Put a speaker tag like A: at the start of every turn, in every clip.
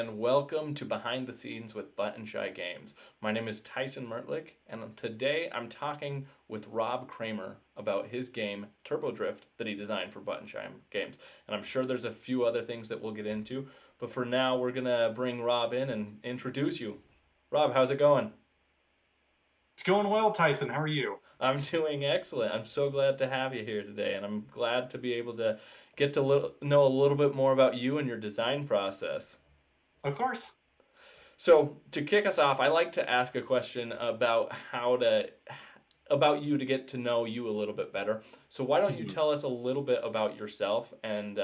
A: and welcome to Behind the Scenes with Button Shy Games. My name is Tyson Mertlich, and today I'm talking with Rob Cramer about his game Turbo Drift that he designed for Button Shy Games. And I'm sure there's a few other things that we'll get into, but for now, we're gonna bring Rob in and introduce you. Rob, how's it going?
B: It's going well, Tyson. How are you?
A: I'm doing excellent. I'm so glad to have you here today, and I'm glad to be able to get to know a little bit more about you and your design process.
B: Of course.
A: So to kick us off, I like to ask a question about you to get to know you a little bit better. So why don't you
B: Mhm.
A: tell us a little bit about yourself and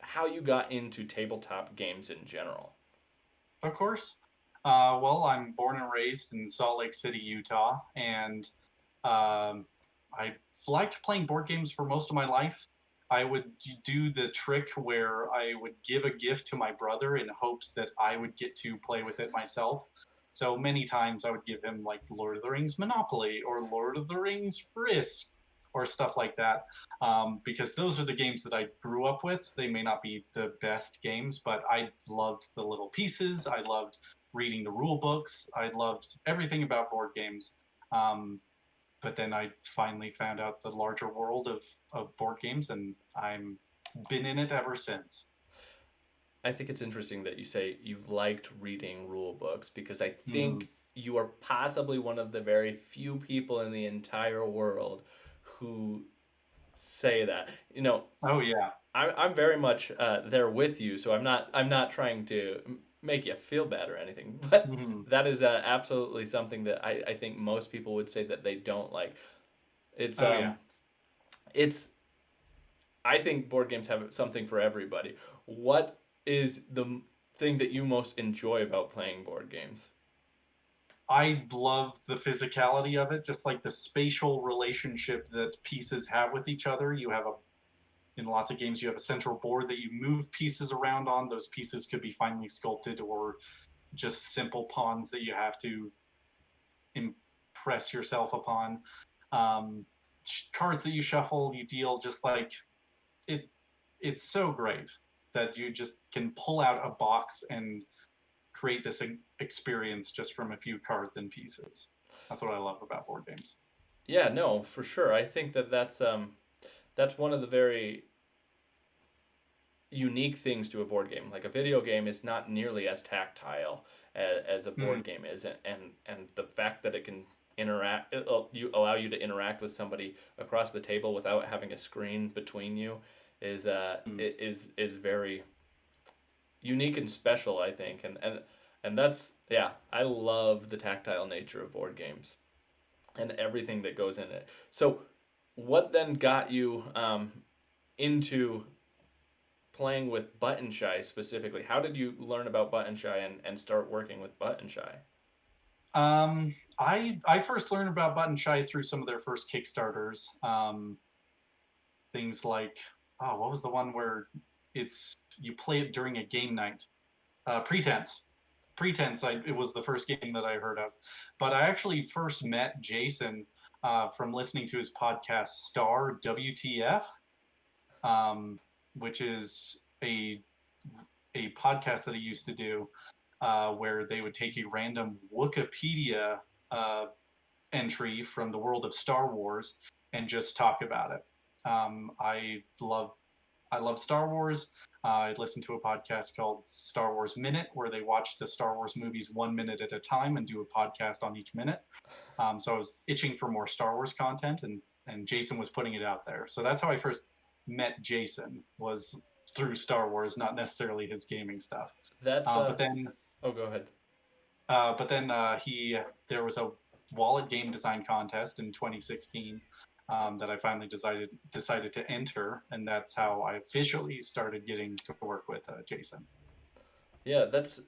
A: how you got into tabletop games in general?
B: Of course. Well, I'm born and raised in Salt Lake City, Utah, and I liked playing board games for most of my life. I would do the trick where I would give a gift to my brother in hopes that I would get to play with it myself. So many times I would give him like Lord of the Rings Monopoly or Lord of the Rings Risk or stuff like that, because those are the games that I grew up with. They may not be the best games, but I loved the little pieces. I loved reading the rule books. I loved everything about board games. Um, but then I finally found out the larger world of board games, and I'm been in it ever since.
A: I think it's interesting that you say you liked reading rule books because I
B: Mm.
A: think you are possibly one of the very few people in the entire world who say that.
B: Oh yeah.
A: I'm very much there with you, so I'm not trying to make you feel bad or anything, but
B: Hmm.
A: that is absolutely something that I think most people would say that they don't like. It's
B: Oh yeah.
A: um it's I think board games have something for everybody. What is the thing that you most enjoy about playing board games?
B: I love the physicality of it, just like the spatial relationship that pieces have with each other. You have a In lots of games, you have a central board that you move pieces around on. Those pieces could be finely sculpted or just simple pawns that you have to impress yourself upon. Um, Cards that you shuffle, you deal, just like it. It's so great that you just can pull out a box and create this experience just from a few cards and pieces. That's what I love about board games.
A: Yeah, no, for sure. I think that that's one of the very unique things to a board game. Like a video game is not nearly as tactile as a
B: Mm,
A: board game is, and the fact that it can allow you to interact with somebody across the table without having a screen between you
B: mm.
A: is very unique and special, I think, and that's yeah. I love the tactile nature of board games and everything that goes in it. So, what then got you into playing with Button Shy specifically? How did you learn about Button Shy and start working with Button Shy?
B: I first learned about Button Shy through some of their first Kickstarters. Things like, oh, what was the one where it's you play it during a game night? Pretense. Pretense. It was the first game that I heard of, but I actually first met Jason from listening to his podcast Star WTF, um, which is a podcast that he used to do, where they would take a random Wikipedia uh, entry from the world of Star Wars and just talk about it. Um, I love I love Star Wars. I listened to a podcast called Star Wars Minute, where they watch the Star Wars movies 1 minute at a time and do a podcast on each minute. So I was itching for more Star Wars content, and Jason was putting it out there. So that's how I first met Jason, was through Star Wars, not necessarily his gaming stuff.
A: That's
B: Uh, but then,
A: oh, go ahead.
B: he there was a wallet game design contest in 2016 that I finally decided to enter, and that's how I officially started getting to work with Jason.
A: Yeah, that's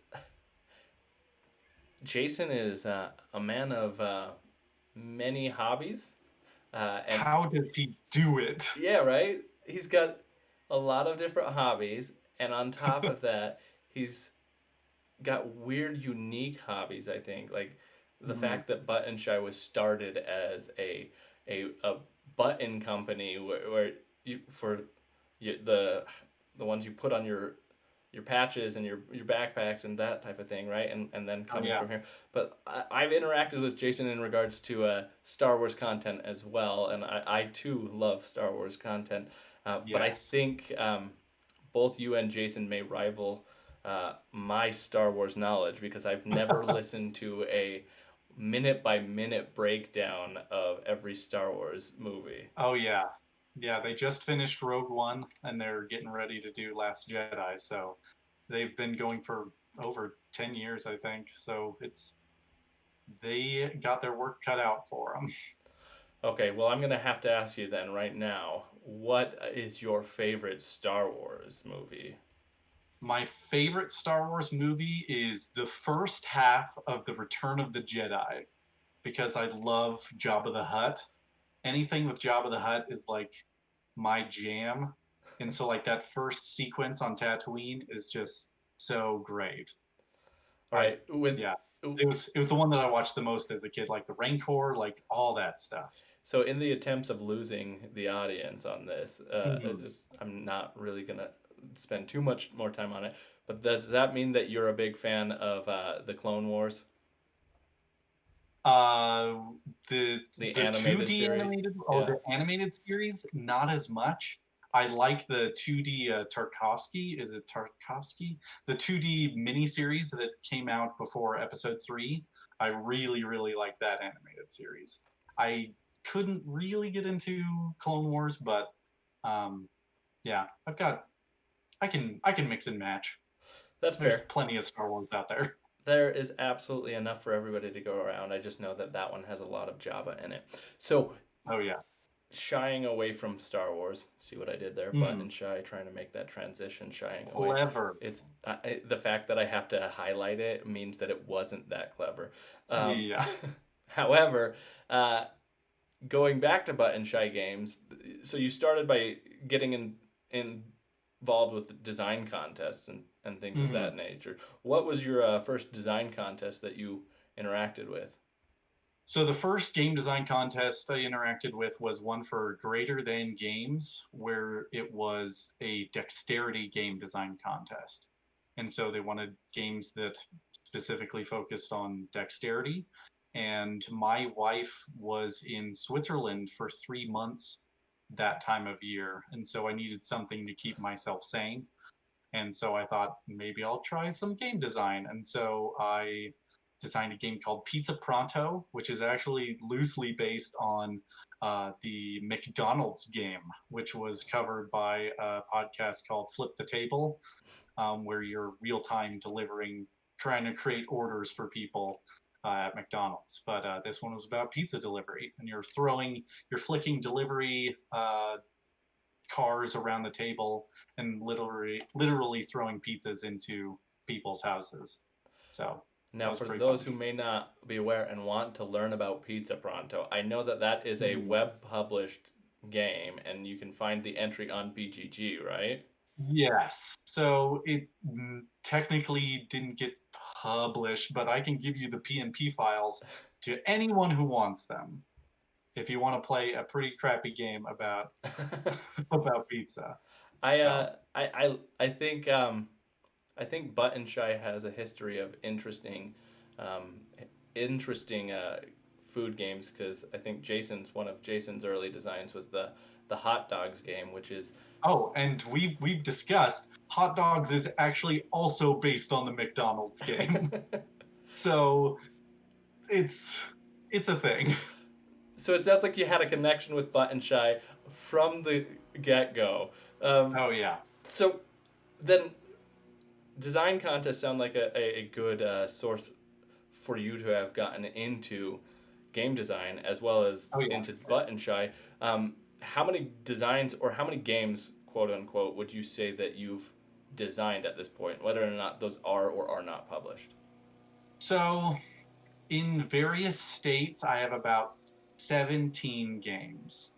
A: Jason is a man of many hobbies, and
B: How does he do it?
A: yeah, right. He's got a lot of different hobbies, and on top of that, he's got weird, unique hobbies. I think like the
B: Mhm.
A: fact that Button Shy was started as a button company where you for the ones you put on your your patches and your backpacks and that type of thing, right? And then
B: Oh
A: coming
B: yeah.
A: from here. But I've interacted with Jason in regards to Star Wars content as well, and I too love Star Wars content. But I
B: Yes.
A: think both you and Jason may rival my Star Wars knowledge because I've never listened to a minute by minute breakdown of every Star Wars movie.
B: Oh yeah. Yeah, they just finished Rogue One and they're getting ready to do Last Jedi. So they've been going for over 10 years, I think. So it's they got their work cut out for them.
A: Okay, well, I'm gonna have to ask you then right now, what is your favorite Star Wars movie?
B: My favorite Star Wars movie is the first half of The Return of the Jedi because I love Jabba the Hutt. Anything with Jabba the Hutt is like my jam. And so like that first sequence on Tatooine is just so great.
A: All
B: I
A: right, with
B: yeah. It was the one that I watched the most as a kid, like the Rancor, like all that stuff.
A: so in the attempts of losing the audience on this,
B: Mhm.
A: I'm not really gonna spend too much more time on it. But does that mean that you're a big fan of the Clone Wars,
B: Uh, the
A: the
B: the
A: animated
B: 2D
A: series?
B: animated or
A: Yeah.
B: the animated series, not as much. I like the 2D Tarkovsky. Is it Tarkovsky? The 2D miniseries that came out before Episode 3. I really, really like that animated series. I couldn't really get into Clone Wars, but um, yeah, I can mix and match.
A: That's
B: There's
A: fair.
B: plenty of Star Wars out there.
A: There is absolutely enough for everybody to go around. I just know that that one has a lot of Java in it. So
B: Oh yeah.
A: shying away from Star Wars. See what I did there?
B: Mm,
A: Button shy, trying to make that transition, shying away.
B: clever.
A: It's the fact that I have to highlight it means that it wasn't that clever. Um,
B: Yeah.
A: however, uh, going back to button shy games, so you started by getting involved with design contests and things of
B: Mhm.
A: that nature. What was your first design contest that you interacted with?
B: So the first game design contest I interacted with was one for Greater Than Games, where it was a dexterity game design contest. And so they wanted games that specifically focused on dexterity. And my wife was in Switzerland for 3 months that time of year. And so I needed something to keep myself sane. And so I thought maybe I'll try some game design. And so I designed a game called Pizza Pronto, which is actually loosely based on the McDonald's game, which was covered by a podcast called Flip the Table, where you're real time delivering, trying to create orders for people at McDonald's. But this one was about pizza delivery, and you're flicking delivery cars around the table and literally throwing pizzas into people's houses. So that
A: Now,
B: was
A: for
B: pretty fun.
A: those who may not be aware and want to learn about Pizza Pronto, I know that that is a
B: Mhm.
A: web published game, and you can find the entry on BGG, right?
B: Yes. So it technically didn't get published, but I can give you the PNP files to anyone who wants them if you want to play a pretty crappy game about about pizza.
A: I
B: So,
A: uh I think Button Shy has a history of um, interesting food games because I think Jason's one of Jason's early designs was the hot dogs game, which is
B: oh, and we've discussed hot dogs is actually also based on the McDonald's game. So it's it's a thing.
A: so it sounds like you had a connection with Button Shy from the get go. Um,
B: Oh yeah.
A: so then design contests sound like a good source for you to have gotten into game design as well as
B: Oh yeah.
A: into Button Shy. How many designs or how many games, quote unquote, would you say that you've designed at this point, whether or not those are or are not published?
B: So in various states, I have about 17 games.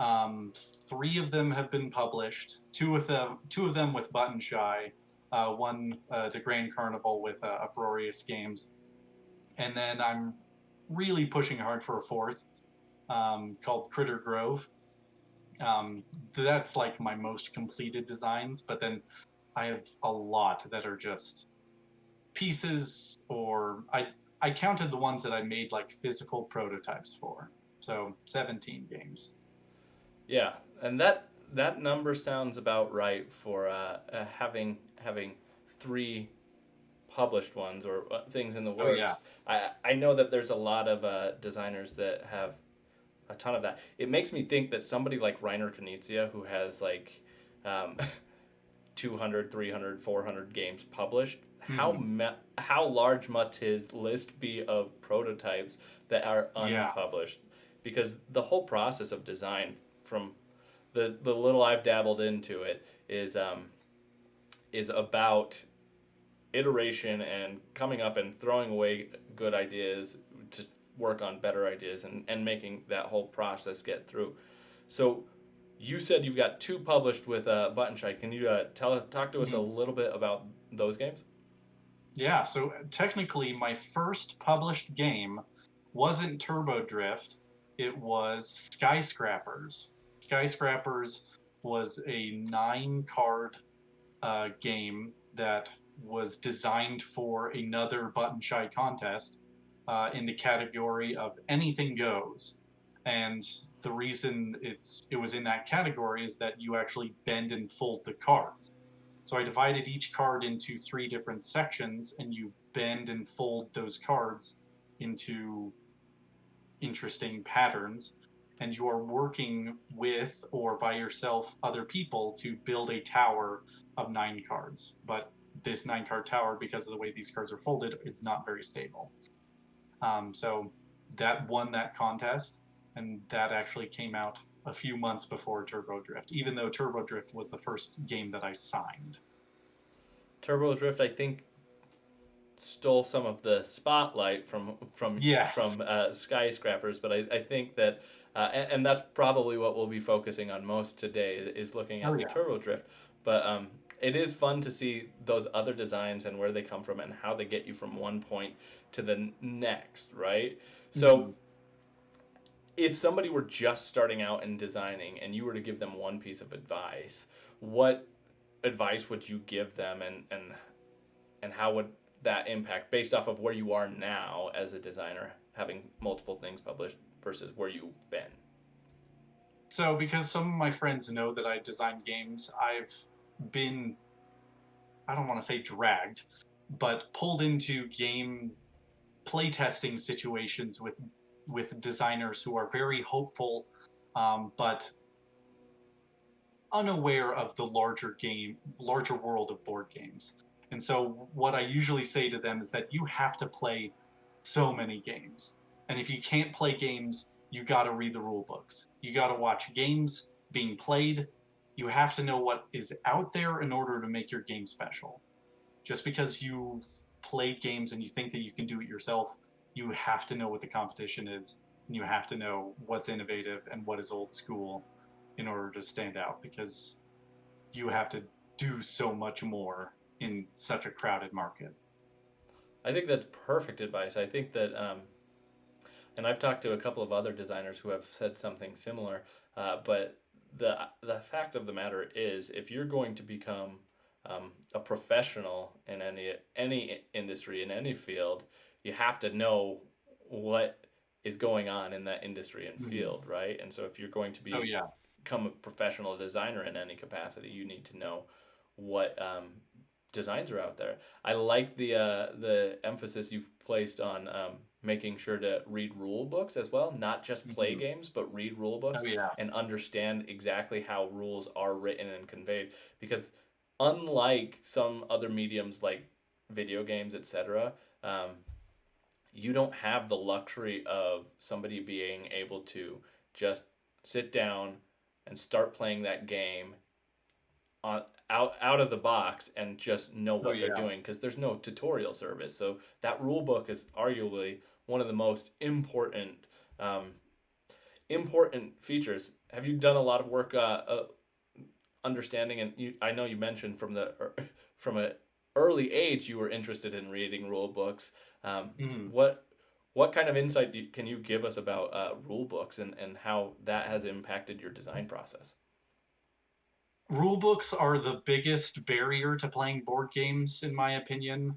B: Um, Three of them have been published. Two of them with Button Shy. One, the Grand Carnival with Uproarious Games, and then I'm really pushing hard for a fourth called Critter Grove. That's like my most completed designs. But then I have a lot that are just pieces, or I counted the ones that I made like physical prototypes for. So 17 games.
A: Yeah, and that number sounds about right for having three published ones or things in the
B: Oh yeah.
A: works. I know that there's a lot of designers that have a ton of that. It makes me think that somebody like Reiner Knizia, who has like um, 200, 300, 400 games published,
B: Hmm.
A: how large must his list be of prototypes that are
B: Yeah.
A: unpublished? Because the whole process of design, from the little I've dabbled into it, is about iteration and coming up and throwing away good ideas to work on better ideas, and making that whole process get through. So you said you've got two published with Button Shy. Can you talk to us a
B: Mhm.
A: little bit about those games?
B: Yeah, so technically, my first published game wasn't Turbo Drift, it was Skyscrapers. Skyscrapers was a 9 card game that was designed for another Button Shy contest in the category of anything goes. And the reason it was in that category is that you actually bend and fold the cards. So I divided each card into 3 different sections, and you bend and fold those cards into interesting patterns. And you are working with or by yourself other people to build a tower of 9 cards. But this 9 card tower, because of the way these cards are folded, is not very stable. So that won that contest, and that actually came out a few months before Turbo Drift, even though Turbo Drift was the first game that I signed.
A: Turbo Drift, I think, stole some of the spotlight
B: Yes.
A: from Skyscrapers, but I think that and that's probably what we'll be focusing on most today, is looking
B: Oh
A: at
B: yeah.
A: Turbo Drift. But it is fun to see those other designs and where they come from and how they get you from one point to the next, right? So
B: Hmm.
A: if somebody were just starting out in designing and you were to give them one piece of advice, what advice would you give them, and how would that impact based off of where you are now as a designer, having multiple things published versus where you've been?
B: So because some of my friends know that I design games, I've been, I don't want to say dragged, but pulled into game playtesting situations with designers who are very hopeful, but unaware of the larger world of board games. And so what I usually say to them is that you have to play so many games. And if you can't play games, you got to read the rule books. You got to watch games being played. You have to know what is out there in order to make your game special. Just because you play games and you think that you can do it yourself, you have to know what the competition is, and you have to know what's innovative and what is old school in order to stand out, because you have to do so much more in such a crowded market.
A: I think that's perfect advice. I think that and I've talked to a couple of other designers who have said something similar. But the fact of the matter is, if you're going to become a professional in any industry, in any field, you have to know what is going on in that industry and
B: Mm-hmm.
A: field, right? And so if you're going to
B: Oh yeah.
A: become a professional designer in any capacity, you need to know what designs are out there. I like the emphasis you've placed on making sure to read rule books as well, not just play
B: Mm-hmm.
A: games, but read rule books
B: Oh yeah.
A: and understand exactly how rules are written and conveyed. Because unlike some other mediums like video games, etc., um, you don't have the luxury of somebody being able to just sit down and start playing that game on out of the box and just know
B: Oh
A: what they're
B: yeah.
A: doing, because there's no tutorial service. So that rule book is arguably one of the most um, important features. Have you done a lot of work understanding? And I know you mentioned from a early age you were interested in reading rule books. Um,
B: Mm-hmm.
A: what what kind of insight can you give us about rule books, and how that has impacted your design process?
B: Rule books are the biggest barrier to playing board games, in my opinion.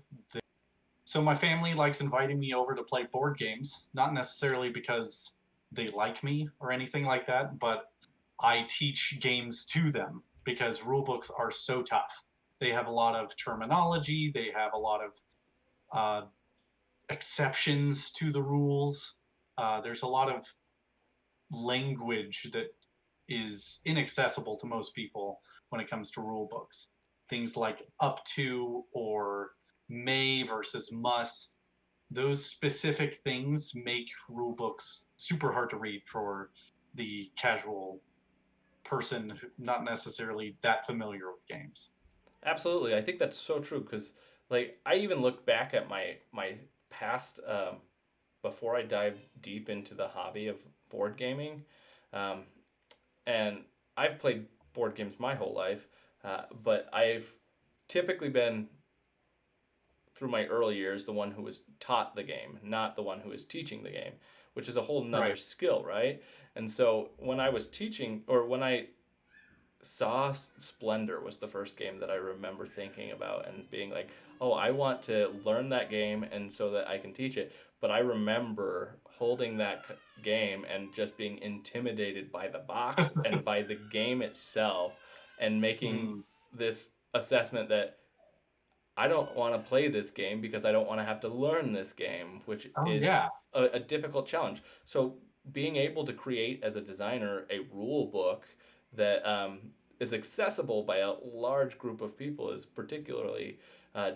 B: So my family likes inviting me over to play board games, not necessarily because they like me or anything like that, but I teach games to them because rule books are so tough. They have a lot of terminology, they have a lot of uh, exceptions to the rules. There's a lot of language that is inaccessible to most people when it comes to rule books. Things like up to or may versus must, those specific things make rule books super hard to read for the casual person not necessarily that familiar with games.
A: Absolutely, I think that's so true because like I even look back at my past before I dive deep into the hobby of board gaming, um, and I've played board games my whole life, but I've typically been through my early years the one who was taught the game, not the one who was teaching the game, which is a whole nother
B: Right.
A: skill, right? And so when I was teaching, or when I saw Splendor was the first game that I remember thinking about and being like, "Oh, I want to learn that game and so that I can teach it." But I remember holding that game and just being intimidated by the box and by the game itself and making
B: Mm.
A: this assessment that I don't want to play this game because I don't want to have to learn this game, which
B: Oh
A: is
B: yeah.
A: a difficult challenge. So, being able to create as a designer a rule book that is accessible by a large group of people is particularly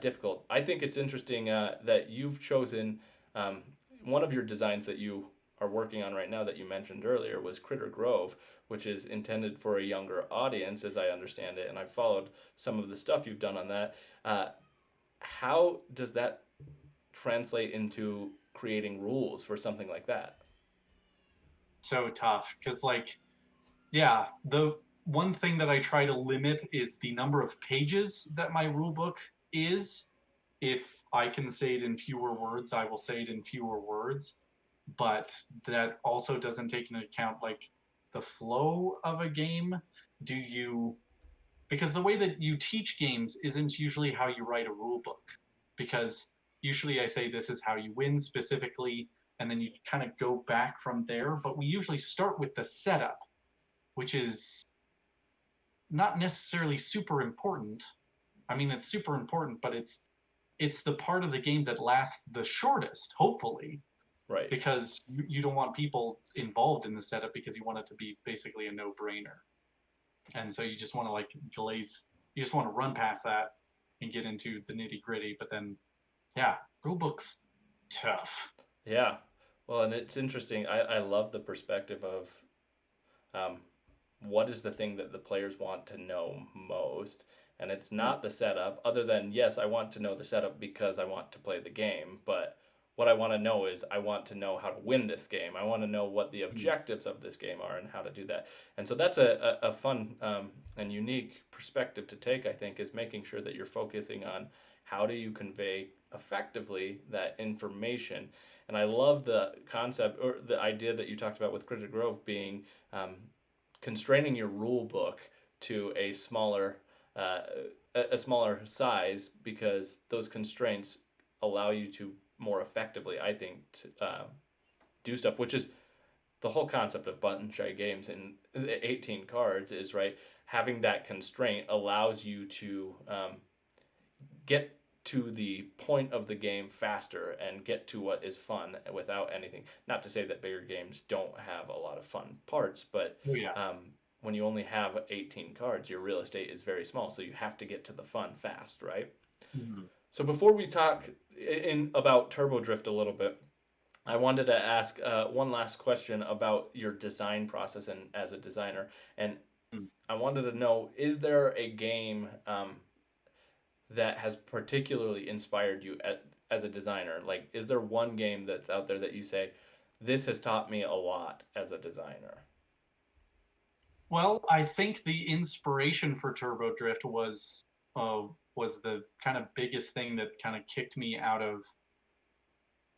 A: difficult. I think it's interesting that you've chosen um, one of your designs that you are working on right now that you mentioned earlier was Critter Grove, which is intended for a younger audience, as I understand it. And I've followed some of the stuff you've done on that. How does that translate into creating rules for something like that?
B: So tough because like yeah, the one thing that I try to limit is the number of pages that my rule book is. If I can say it in fewer words, I will say it in fewer words. But that also doesn't take into account like the flow of a game. Do you, because the way that you teach games isn't usually how you write a rule book. Because usually I say this is how you win specifically, and then you kind of go back from there. But we usually start with the setup, which is not necessarily super important. I mean, it's super important, but it's the part of the game that lasts the shortest, hopefully,
A: Right.
B: because you don't want people involved in the setup because you want it to be basically a no-brainer. And so you just want to like glaze, you just want to run past that and get into the nitty-gritty. But then, yeah, rule books tough.
A: Yeah. Well, and it's interesting. I love the perspective of um, what is the thing that the players want to know most. And it's
B: Mm.
A: not the setup, other than, yes, I want to know the setup because I want to play the game. But what I want to know is I want to know how to win this game. I want to know what the
B: Mm.
A: objectives of this game are and how to do that. And so that's a fun and unique perspective to take, I think, is making sure that you're focusing on how do you convey effectively that information. And I love the concept or the idea that you talked about with Critter Grove being um, constraining your rule book to uh, a smaller size because those constraints allow you to more effectively, I think, do stuff. Which is the whole concept of button shy games in 18 cards is right. Having that constraint allows you to get to the point of the game faster and get to what is fun without anything. Not to say that bigger games don't have a lot of fun parts, but
B: Oh yeah.
A: when you only have 18 cards, your real estate is very small, so you have to get to the fun fast, right?
B: Mm.
A: So before we talk in about Turbo Drift a little bit, I wanted to ask one last question about your design process and as a designer, and
B: Mm.
A: I wanted to know: is there a game that has particularly inspired you as a designer? Like, is there one game that's out there that you say, this has taught me a lot as a designer?
B: Well, I think the inspiration for Turbo Drift uh, was the kind of biggest thing that kind of kicked me out of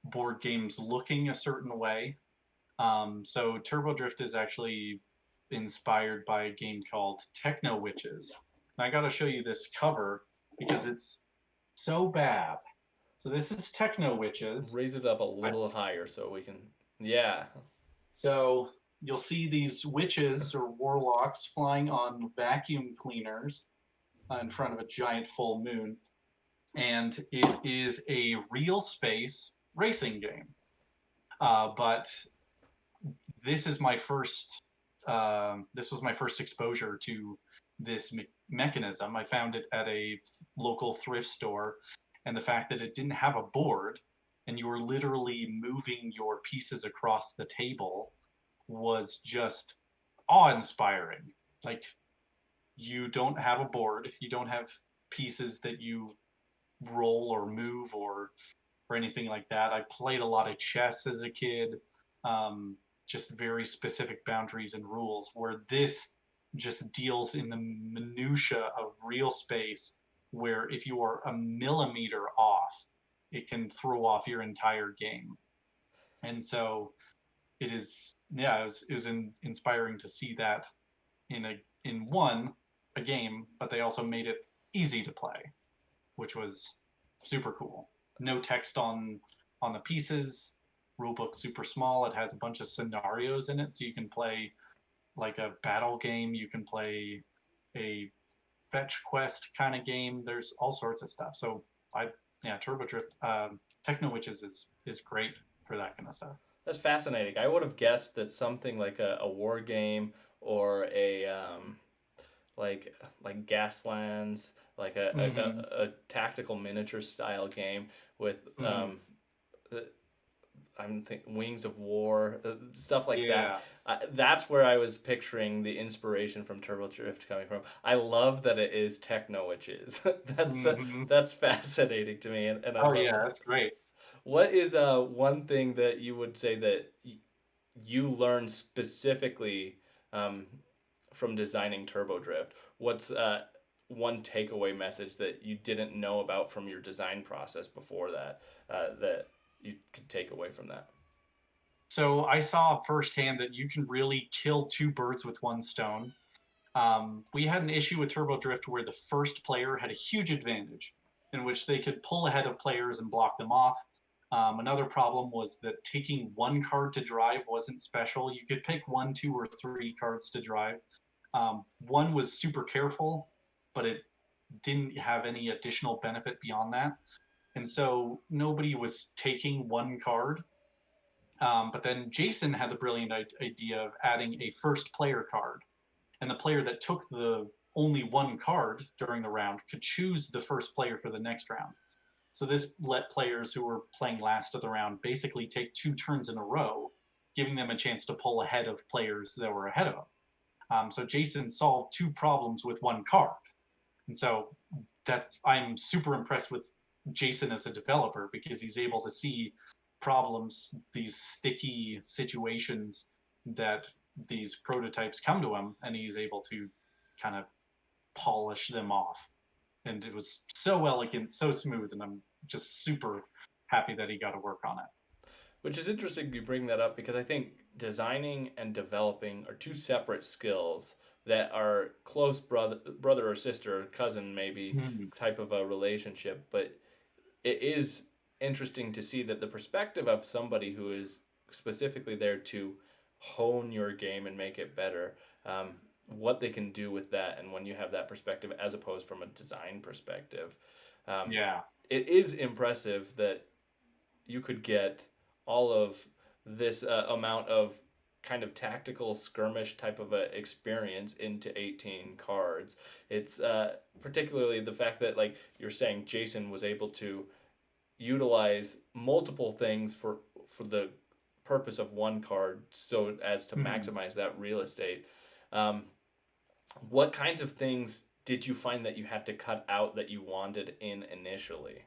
B: board games looking a certain way. So Turbo Drift is actually inspired by a game called Techno Witches. And I got to show you this cover because it's so bad. So this is Techno Witches.
A: Raise it up a little higher so we can. Yeah.
B: So you'll see these witches or warlocks flying on vacuum cleaners in front of a giant full moon. And it is a real space racing game. But this is my first. This was my first exposure to this mechanism. I found it at a local thrift store, and the fact that it didn't have a board and you were literally moving your pieces across the table was just awe-inspiring. Like, you don't have a board, you don't have pieces that you roll or move or anything like that. I played a lot of chess as a kid, just very specific boundaries and rules. Where this just deals in the minutia of real space, where if you are a millimeter off, it can throw off your entire game. And so it is, yeah, it was inspiring to see that in a game, but they also made it easy to play, which was super cool. No text on the pieces. Rulebook super small. It has a bunch of scenarios in it, so you can play like a battle game. You can play a fetch quest kind of game. There's all sorts of stuff. So yeah, Turbo Drift, Techno Witches is great for that kind of stuff.
A: That's fascinating. I would have guessed that something like a war game or a like Gaslands, like
B: Mm-hmm.
A: a tactical miniature style game with
B: Mm-hmm.
A: uh, I'm thinking Wings of War, stuff like that.
B: Yeah.
A: That's where I was picturing the inspiration from Turbo Drift coming from. I love that it is techno witches.
B: Mm-hmm.
A: That's fascinating to me, and I
B: Oh
A: love
B: yeah,
A: that.
B: that's great.
A: What is one thing that you would say that you learned specifically um, from designing Turbo Drift? What's one takeaway message that you didn't know about from your design process before that that you could take away from that?
B: So I saw firsthand that you can really kill two birds with one stone. We had an issue with Turbo Drift where the first player had a huge advantage in which they could pull ahead of players and block them off. Another problem was that taking one card to drive wasn't special. You could pick one, two, or three cards to drive. One was super careful, but it didn't have any additional benefit beyond that. And so nobody was taking one card. But then Jason had the brilliant idea of adding a first player card, and the player that took the only one card during the round could choose the first player for the next round. So this let players who were playing last of the round basically take two turns in a row, giving them a chance to pull ahead of players that were ahead of them. So Jason solved two problems with one card, and so that I'm super impressed with Jason as a developer because he's able to see problems, these sticky situations that these prototypes come to him, and he's able to kind of polish them off. And it was so elegant, so smooth, and I'm just super happy that he got to work on it.
A: Which is interesting you bring that up because I think designing and developing are two separate skills that are close brother or sister, or cousin maybe
B: Mm.
A: type of a relationship, but it is interesting to see that the perspective of somebody who is specifically there to hone your game and make it better, what they can do with that, and when you have that perspective as opposed from a design perspective, um,
B: Yeah.
A: it is impressive that you could get all of this amount of kind of tactical skirmish type of a experience into 18 cards. It's particularly the fact that like you're saying Jason was able to utilize multiple things for the purpose of one card so as to
B: Mm.
A: maximize that real estate. Um, what kinds of things did you find that you had to cut out that you wanted in initially?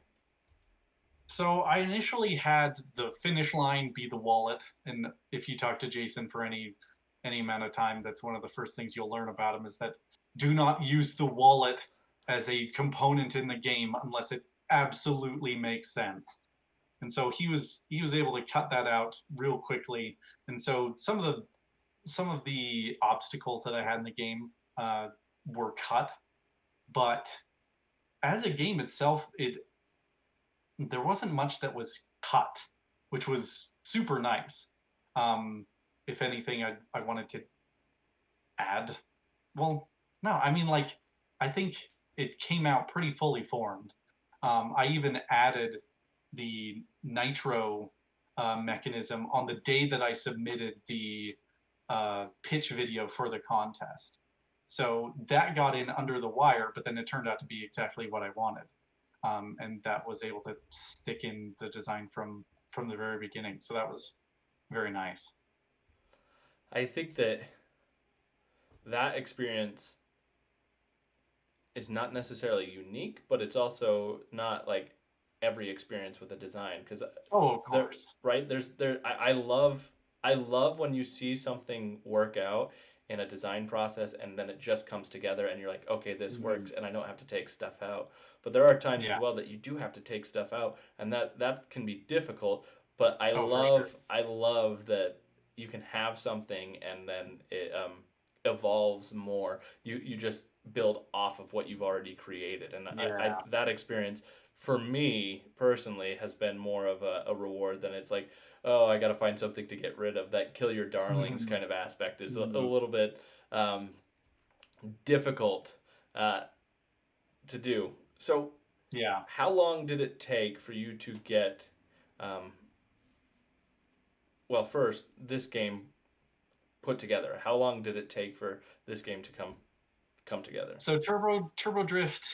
B: So I initially had the finish line be the wallet, and if you talk to Jason for any amount of time, that's one of the first things you'll learn about him is that do not use the wallet as a component in the game unless it absolutely makes sense. And so he was able to cut that out real quickly. And so some of the some of the obstacles that I had in the game were cut, but as a game itself, it there wasn't much that was cut, which was super nice. Um, if anything, I wanted to add. Well, no, I mean like I think it came out pretty fully formed. I even added the nitro mechanism on the day that I submitted the pitch video for the contest. So that got in under the wire, but then it turned out to be exactly what I wanted, and that was able to stick in the design from the very beginning. So that was very nice.
A: I think that that experience is not necessarily unique, but it's also not like every experience with a design because
B: Oh, of
A: there
B: course.
A: right I love when you see something work out in a design process and then it just comes together and you're like, okay, this
B: Mm-hmm.
A: works and I don't have to take stuff out. But there are times as
B: Yeah.
A: well that you do have to take stuff out and that can be difficult. But I
B: Oh, for sure.
A: love I love that you can have something and then it evolves more. You just build off of what you've already created, and I
B: Yeah.
A: that experience for me personally has been more of a reward than it's like, oh, I got to find something to get rid of. That kill your darlings
B: Mm-hmm.
A: kind of aspect is a
B: Mm-hmm.
A: little bit difficult uh, to do. So
B: Yeah.
A: how long did it take for you to get um, well, first this game put together? How long did it take for this game to come together?
B: So Turbo Drift,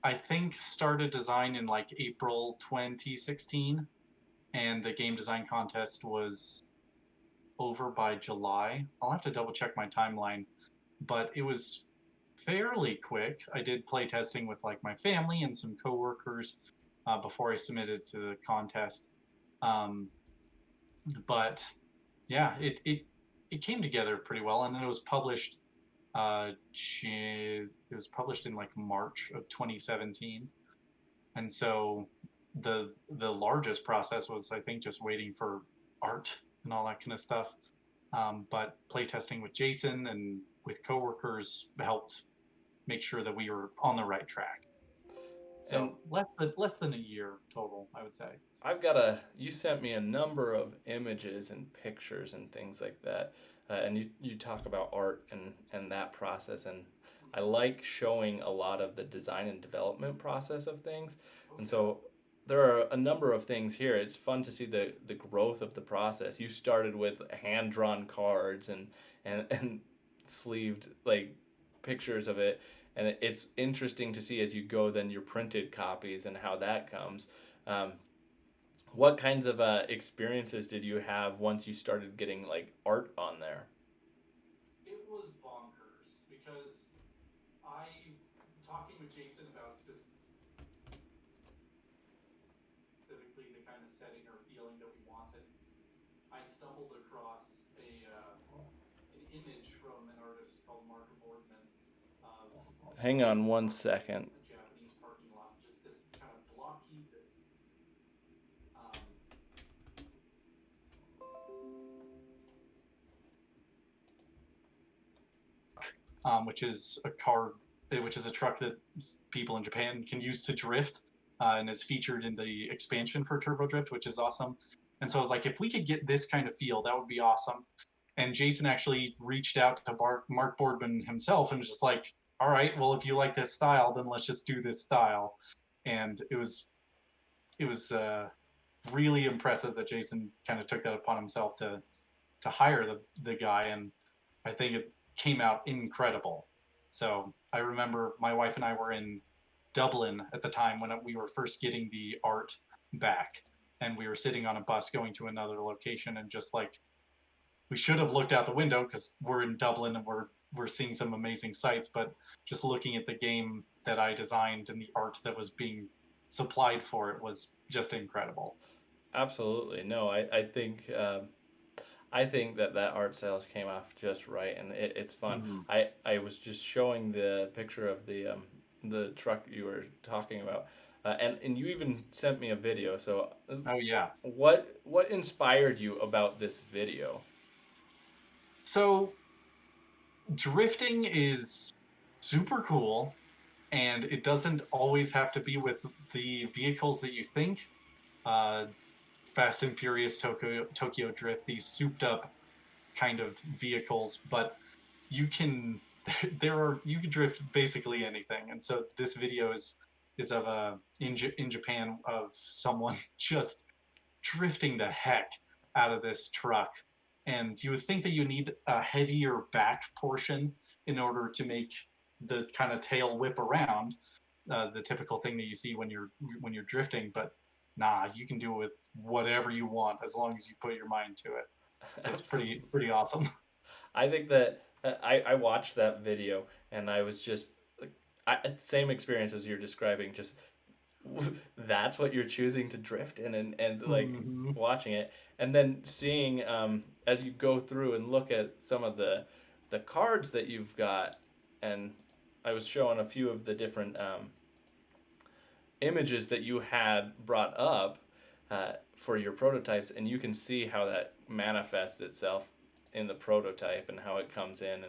B: I think started design in like April 2016, and the game design contest was over by July. I'll have to double check my timeline, but it was fairly quick. I did play testing with like my family and some coworkers before I submitted to the contest. Um, but yeah, it came together pretty well, and then it was published. It was published in like March of 2017, and so the largest process was I think just waiting for art and all that kind of stuff. But playtesting with Jason and with coworkers helped make sure that we were on the right track.
A: And
B: So less than a year total, I would say.
A: you sent me a number of images and pictures and things like that. And you talk about art and that process. And I like showing a lot of the design and development process of things.
B: Oh
A: And
B: yeah.
A: so there are a number of things here. It's fun to see the growth of the process. You started with hand drawn cards and sleeved like pictures of it. And it's interesting to see as you go, then your printed copies and how that comes. Um, what kinds of experiences did you have once you started getting like art on there?
B: It was bonkers because I talking with Jason about specifically the kind of setting or feeling that we wanted. I stumbled across an image from an artist called Mark Boardman of
A: Hang on
B: his
A: one
B: art in
A: second.
B: a Japanese parking lot. Just this kind of blocky, this um, which is a car, which is a truck that people in Japan can use to drift, and is featured in the expansion for Turbo Drift, which is awesome. And so I was like, if we could get this kind of feel, that would be awesome. And Jason actually reached out to Mark Boardman himself and was just like, all right, well, if you like this style, then let's just do this style. And it was really impressive that Jason kind of took that upon himself to hire the guy, and I think it came out incredible. So I remember my wife and I were in Dublin at the time when we were first getting the art back, and we were sitting on a bus going to another location, and just like we should have looked out the window because we're in Dublin and we're seeing some amazing sights, but just looking at the game that I designed and the art that was being supplied for it was just incredible.
A: Absolutely. No, I think that art style came off just right, and it's fun.
B: Mm-hmm.
A: I was just showing the picture of the truck you were talking about, and you even sent me a video. So,
B: Oh yeah.
A: what inspired you about this video?
B: So drifting is super cool, and it doesn't always have to be with the vehicles that you think. Uh, Fast and Furious Tokyo Drift, these souped up kind of vehicles, but you can you can drift basically anything. And so this video is of a in Japan of someone just drifting the heck out of this truck. And you would think that you need a heavier back portion in order to make the kind of tail whip around, the typical thing that you see when you're drifting. But nah, you can do it with whatever you want as long as you put your mind to it. So it's
A: Absolutely.
B: pretty awesome.
A: I think that I watched that video and I was just like, same experience as you're describing. Just that's what you're choosing to drift in, and like
B: Mm-hmm.
A: watching it, and then seeing as you go through and look at some of the cards that you've got, and I was showing a few of the different images that you had brought up for your prototypes, and you can see how that manifests itself in the prototype and how it comes in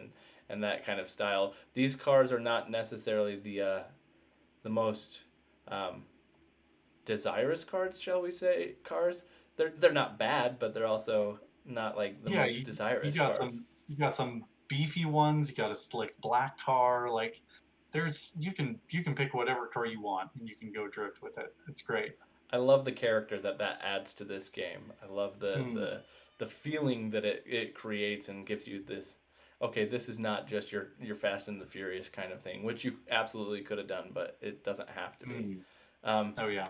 A: and that kind of style. These cars are not necessarily the most um, desirous cards, shall we say? Cars. They're not bad, but they're also not like the
B: Yeah,
A: most
B: you
A: desirous
B: got
A: cars.
B: some beefy ones. You got a slick black car. Like there's you can pick whatever car you want and you can go drift with it. It's great.
A: I love the character that adds to this game. I love
B: Mm,
A: the feeling that it creates and gives you this. Okay, this is not just your Fast and the Furious kind of thing, which you absolutely could have done, but it doesn't have to be.
B: mm.
A: Um,
B: Oh yeah.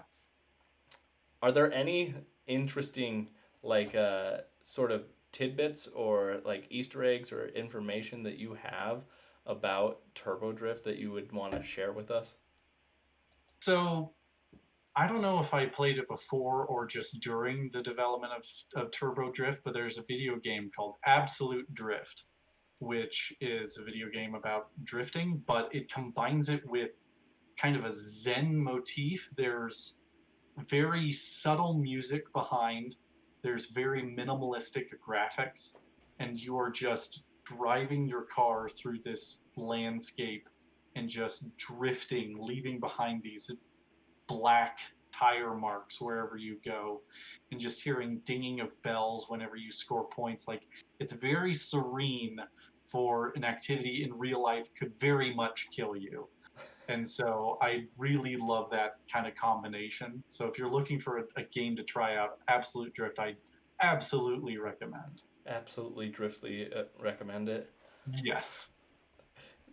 A: are there any interesting like sort of tidbits or like Easter eggs or information that you have about Turbo Drift that you would want to share with us?
B: So I don't know if I played it before or just during the development of Turbo Drift, but there's a video game called Absolute Drift, which is a video game about drifting, but it combines it with kind of a Zen motif. There's very subtle music behind, there's very minimalistic graphics, and you are just driving your car through this landscape and just drifting, leaving behind these black tire marks wherever you go, and just hearing dinging of bells whenever you score points. Like it's very serene for an activity in real life could very much kill you. And so I really love that kind of combination. So if you're looking for a game to try out, Absolute Drift, I absolutely recommend.
A: Absolutely, Driftly recommend it.
B: Yes.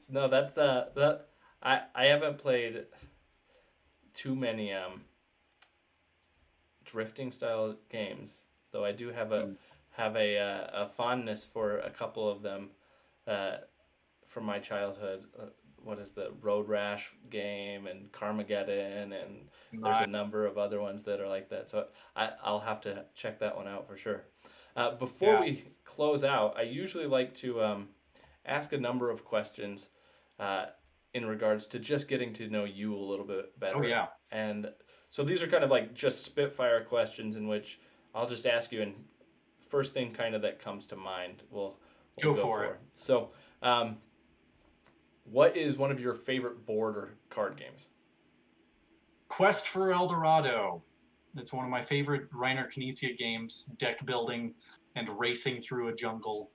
A: No, that's that I haven't played too many drifting style games, though I do have a fondness for a couple of them uh, from my childhood. What is the Road Rash game and Carmageddon, and there's a
B: Nice.
A: number of other ones that are like that. So I'll have to check that one out for sure. Before
B: Yeah.
A: we close out, I usually like to ask a number of questions uh, in regards to just getting to know you a little bit
B: Oh,
A: better.
B: yeah.
A: And so these are kind of like just spitfire questions in which I'll just ask you, and first thing kind of that comes to mind, we'll
B: Go
A: go
B: for it.
A: for. So, what is one of your favorite board or card games?
B: Quest for El Dorado. It's one of my favorite Reiner Knizia games, deck building and racing through a jungle.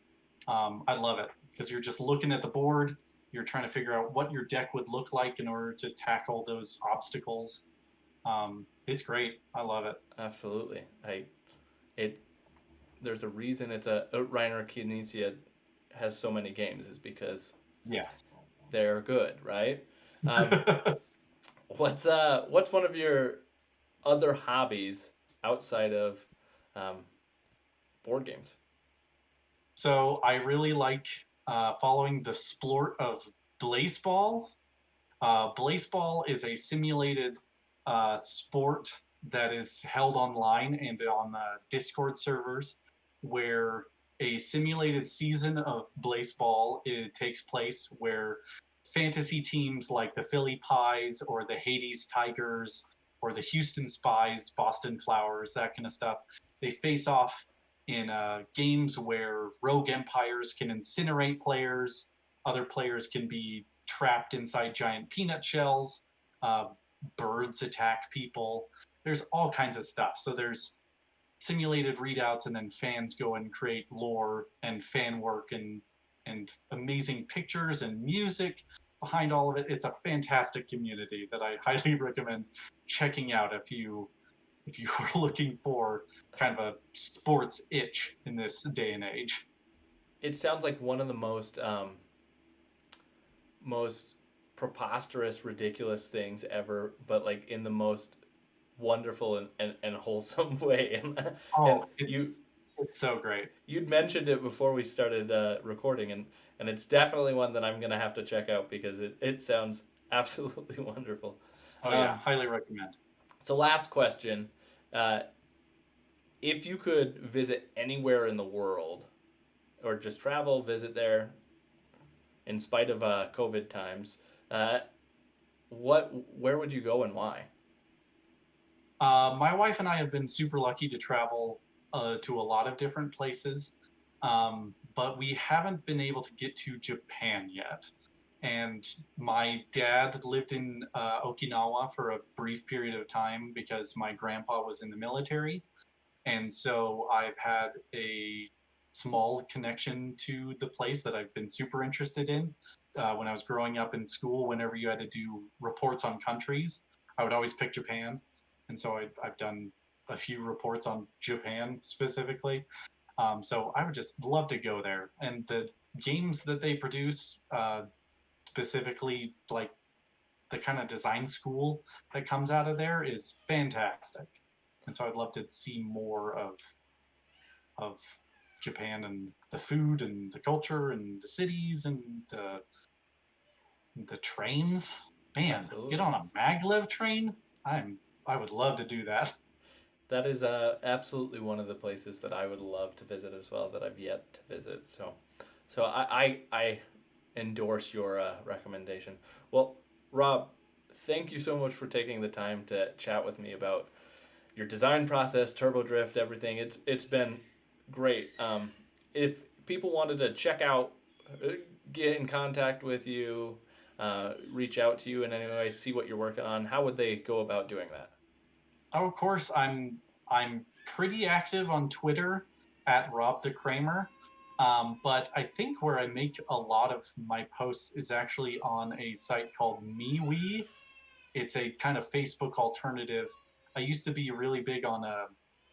B: I love it because you're just looking at the board. You're trying to figure out what your deck would look like in order to tackle those obstacles. It's great. I love it.
A: Absolutely. It there's a reason it's a Reiner Knizia has so many games is because
B: Yeah.
A: they're good, right? Um, what's one of your other hobbies outside of um, board games?
B: So I really like following the sport of Blaseball. Blaseball is a simulated sport that is held online and on Discord servers, where a simulated season of Blaseball it takes place, where fantasy teams like the Philly Pies or the Hades Tigers or the Houston Spies, Boston Flowers, that kind of stuff, they face off in games where rogue empires can incinerate players, other players can be trapped inside giant peanut shells, uh, birds attack people. There's all kinds of stuff. So there's simulated readouts, and then fans go and create lore and fan work and amazing pictures and music behind all of it. It's a fantastic community that I highly recommend checking out if you are looking for kind of a sports itch in this day and age.
A: It sounds like one of the most preposterous, ridiculous things ever, but like in the most wonderful and wholesome way. And
B: Oh, it's so great.
A: you'd mentioned it before we started recording, and it's definitely one that I'm gonna have to check out because it sounds absolutely wonderful.
B: Oh yeah,
A: Um,
B: highly recommend.
A: so last question: uh, if you could visit anywhere in the world, or just travel, visit there, in spite of COVID times, uh, where would you go and why?
B: My wife and I have been super lucky to travel to a lot of different places, but we haven't been able to get to Japan yet. And my dad lived in Okinawa for a brief period of time because my grandpa was in the military. And so I've had a small connection to the place that I've been super interested in. When I was growing up in school, whenever you had to do reports on countries, I would always pick Japan. And so I've done a few reports on Japan specifically. So I would just love to go there. And the games that they produce, specifically like the kind of design school that comes out of there, is fantastic. And so I'd love to see more of Japan and the food and the culture and the cities and the trains. Man, get
A: Absolutely.
B: on a maglev train. I would love to do that.
A: That is absolutely one of the places that I would love to visit as well that I've yet to visit. So I endorse your recommendation. Well, Rob, thank you so much for taking the time to chat with me about your design process, Turbo Drift, everything. It's been great. If people wanted to check out, get in contact with you, reach out to you in any way, see what you're working on, how would they go about doing that?
B: Oh, of course, I'm pretty active on Twitter at Rob the Cramer. But I think where I make a lot of my posts is actually on a site called MeWe. It's a kind of Facebook alternative. I used to be really big on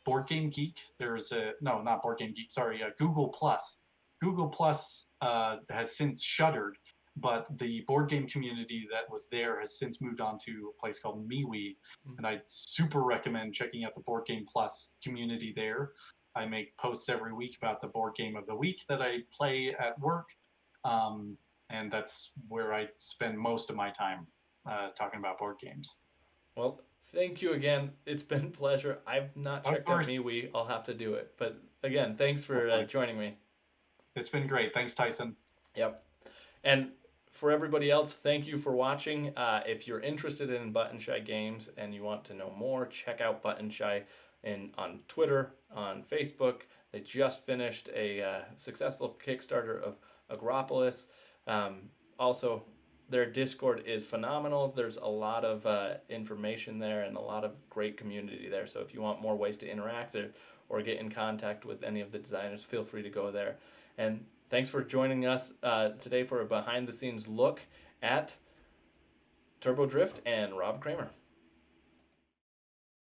B: Board Game Geek. There's a no, not Board Game Geek. Sorry, Google Plus. Google Plus has since shuttered, but the board game community that was there has since moved on to a place called MeWe, and I super recommend checking out the Board Game Plus community there. I make posts every week about the board game of the week that I play at work, um, and that's where I spend most of my time talking about board games.
A: Well, thank you again. It's been a pleasure. I've not
B: Of
A: checked out
B: course,
A: MeWe. I'll have to do it. But again, thanks
B: of
A: for
B: course.
A: joining me.
B: It's been great. Thanks, Tyson.
A: Yep. And for everybody else, thank you for watching. If you're interested in Button Shy Games and you want to know more, check out Button Shy on Twitter, on Facebook. They just finished a successful Kickstarter of Agropolis. Also, their Discord is phenomenal. There's a lot of information there and a lot of great community there. So if you want more ways to interact or get in contact with any of the designers, feel free to go there. And thanks for joining us today for a behind the scenes look at Turbo Drift and Rob Cramer.